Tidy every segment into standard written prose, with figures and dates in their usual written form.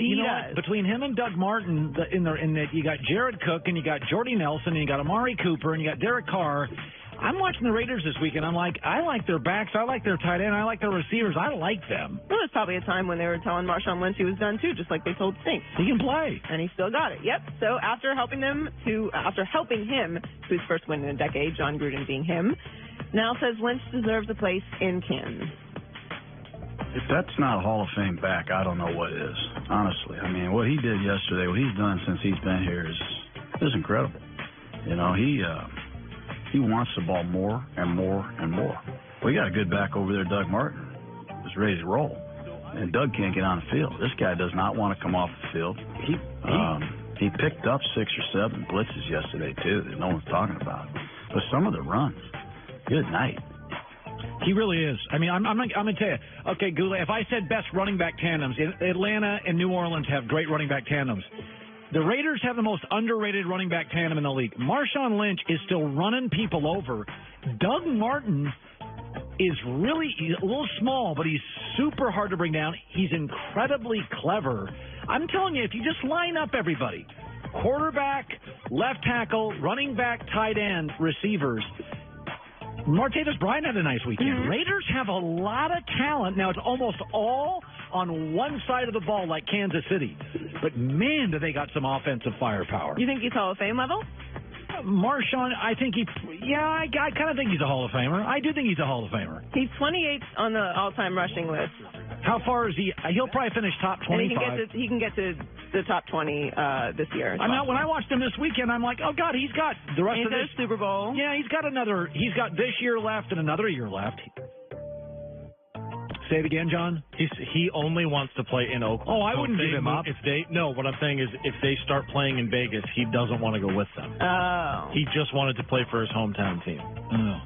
You know what? Between him and Doug Martin, you got Jared Cook, and you got Jordy Nelson, and you got Amari Cooper, and you got Derek Carr. I'm watching the Raiders this weekend. I'm like, I like their backs. I like their tight end. I like their receivers. I like them. Well, there's probably a time when they were telling Marshawn Lynch he was done, too, just like they told Saints. He can play. And he still got it. Yep. So after helping him to his first win in a decade, Jon Gruden being him, now says Lynch deserves a place in Canton. If that's not a Hall of Fame back, I don't know what is, honestly. I mean, what he did yesterday, what he's done since he's been here is incredible. You know, he wants the ball more and more and more. We got a good back over there, Doug Martin, who's ready to roll. And Doug can't get on the field. This guy does not want to come off the field. He picked up 6 or 7 blitzes yesterday, too, that no one's talking about. But some of the runs, good night. He really is. I mean, I'm going to tell you. Okay, Goulet, if I said best running back tandems, Atlanta and New Orleans have great running back tandems. The Raiders have the most underrated running back tandem in the league. Marshawn Lynch is still running people over. Doug Martin is he's a little small, but he's super hard to bring down. He's incredibly clever. I'm telling you, if you just line up everybody, quarterback, left tackle, running back, tight end, receivers, Martavis Bryant had a nice weekend. Mm-hmm. Raiders have a lot of talent. Now, it's almost all on one side of the ball like Kansas City. But, man, do they got some offensive firepower. You think he's Hall of Fame level? Marshawn, I think I kind of think he's a Hall of Famer. I do think he's a Hall of Famer. He's 28th on the all-time rushing list. How far is he? He'll probably finish top 25. And he can get to the top 20 this year. When I watched him this weekend, I'm like, oh, God, he's got the rest of this Super Bowl. Yeah, he's got this year left and another year left. Say it again, John. He only wants to play in Oakland. Oh, I wouldn't give him up. What I'm saying is if they start playing in Vegas, he doesn't want to go with them. Oh. He just wanted to play for his hometown team. Oh.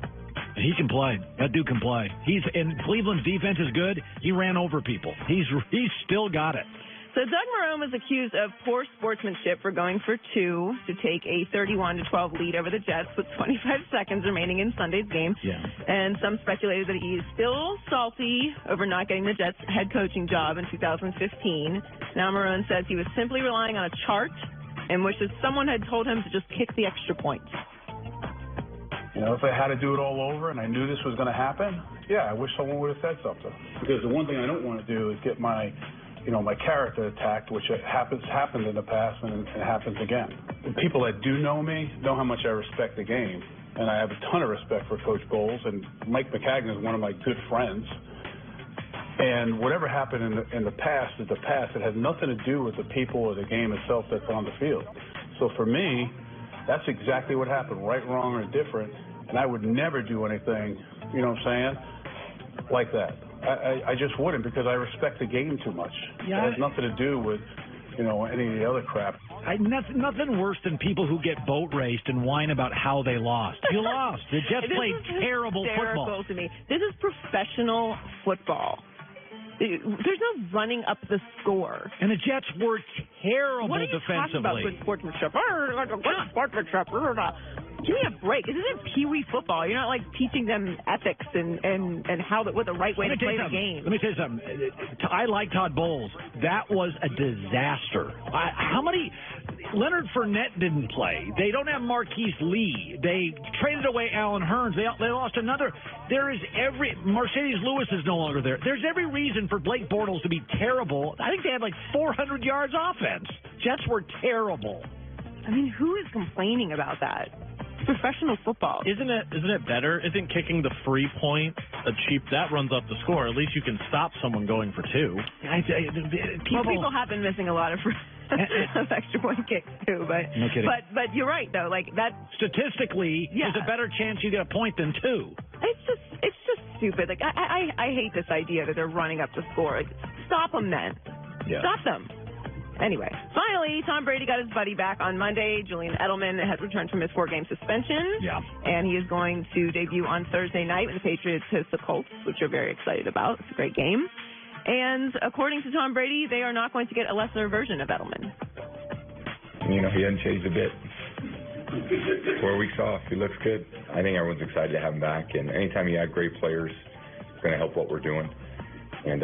He can play. That dude can play. And Cleveland's defense is good. He ran over people. He's still got it. So Doug Marrone was accused of poor sportsmanship for going for 2 to take a 31-12 lead over the Jets with 25 seconds remaining in Sunday's game. Yeah. And some speculated that he is still salty over not getting the Jets head coaching job in 2015. Now Marrone says he was simply relying on a chart and wishes someone had told him to just kick the extra point. You know, if I had to do it all over and I knew this was going to happen, yeah, I wish someone would have said something. Because the one thing I don't want to do is get my character attacked, which happened in the past and it happens again. The people that do know me know how much I respect the game, and I have a ton of respect for Coach Bowles, and Mike McCagnon is one of my good friends. And whatever happened in the past is the past. It has nothing to do with the people or the game itself that's on the field. So for me, that's exactly what happened, right, wrong, or indifferent, and I would never do anything, you know what I'm saying, like that. I just wouldn't, because I respect the game too much. Yeah. It has nothing to do with, any of the other crap. Nothing worse than people who get boat raced and whine about how they lost. You lost. The Jets played terrible football. To me. This is professional football. There's no running up the score. And the Jets were terrible what are you defensively. Talking about good sportsmanship? Good sportsmanship. Give me a break. This isn't Pee-wee football. You're not, teaching them ethics and what the right way to play the game. Let me tell you something. I like Todd Bowles. That was a disaster. Leonard Fournette didn't play. They don't have Marquise Lee. They traded away Alan Hearns. They lost another. Mercedes Lewis is no longer there. There's every reason for Blake Bortles to be terrible. I think they had 400 yards offense. Jets were terrible. I mean, who is complaining about that? Professional football. Isn't it better? Isn't kicking the free point that runs up the score? At least you can stop someone going for 2. People have been missing a lot of extra point kicks too, but no kidding. But you're right though. That statistically, there's a better chance you get a point than 2. It's just stupid. I hate this idea that they're running up the score. Stop them then. Yeah. Stop them. Anyway, finally, Tom Brady got his buddy back on Monday. Julian Edelman has returned from his 4-game suspension. Yeah. And he is going to debut on Thursday night when the Patriots host the Colts, which we're very excited about. It's a great game. And according to Tom Brady, they are not going to get a lesser version of Edelman. He hasn't changed a bit. 4 weeks off. He looks good. I think everyone's excited to have him back. And anytime you add great players, it's going to help what we're doing. And,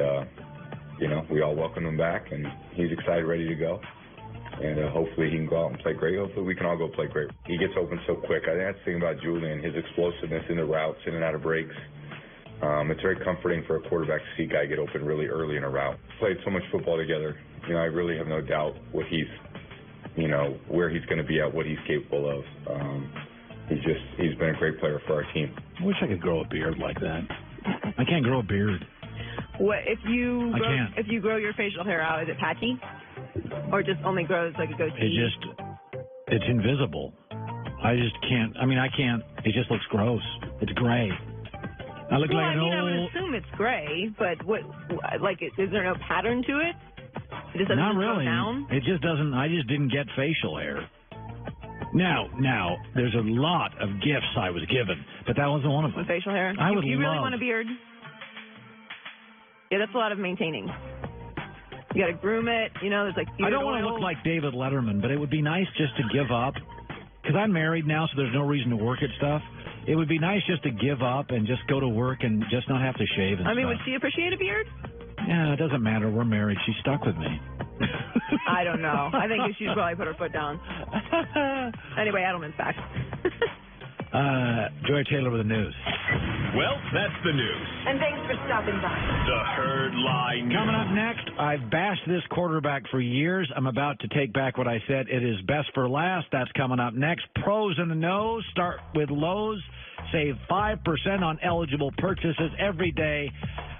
we all welcome him back, and he's excited, ready to go. And hopefully he can go out and play great. Hopefully we can all go play great. He gets open so quick. I think that's the thing about Julian, his explosiveness in the routes, in and out of breaks. It's very comforting for a quarterback to see a guy get open really early in a route. Played so much football together. I really have no doubt what he's, where he's going to be at, what he's capable of. He's been a great player for our team. I wish I could grow a beard like that. I can't grow a beard. What if you grow, I can't. If you grow your facial hair out, is it patchy, or just only grows like a goatee? It's invisible. I just can't. I can't. It just looks gross. It's gray. I look like an old. I would assume it's gray, but is there no pattern to it? It just doesn't Not go really. down? It just doesn't. I just didn't get facial hair. Now, there's a lot of gifts I was given, but that wasn't one of them. With facial hair? I would You really love. want a beard? Yeah, that's a lot of maintaining. You got to groom it. There's like beard I don't want to oil. look like David Letterman, but it would be nice just to give up. Because I'm married now, so there's no reason to work at stuff. It would be nice just to give up and just go to work and just not have to shave and stuff. Would she appreciate a beard? Yeah, it doesn't matter. We're married. She's stuck with me. I don't know. I think she'd probably put her foot down. Anyway, Edelman's back. Joy Taylor with the news. Well, that's the news. And thanks for stopping by. The Herd Line News. Coming up next, I've bashed this quarterback for years. I'm about to take back what I said. It is best for last. That's coming up next. Pros in the nose. Start with Lowe's. Save 5% on eligible purchases every day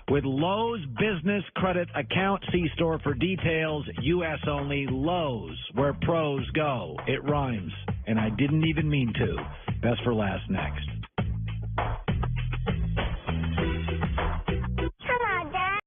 with Lowe's Business Credit Account. See store for details. U.S. only. Lowe's, where pros go. It rhymes, and I didn't even mean to. Best for last next.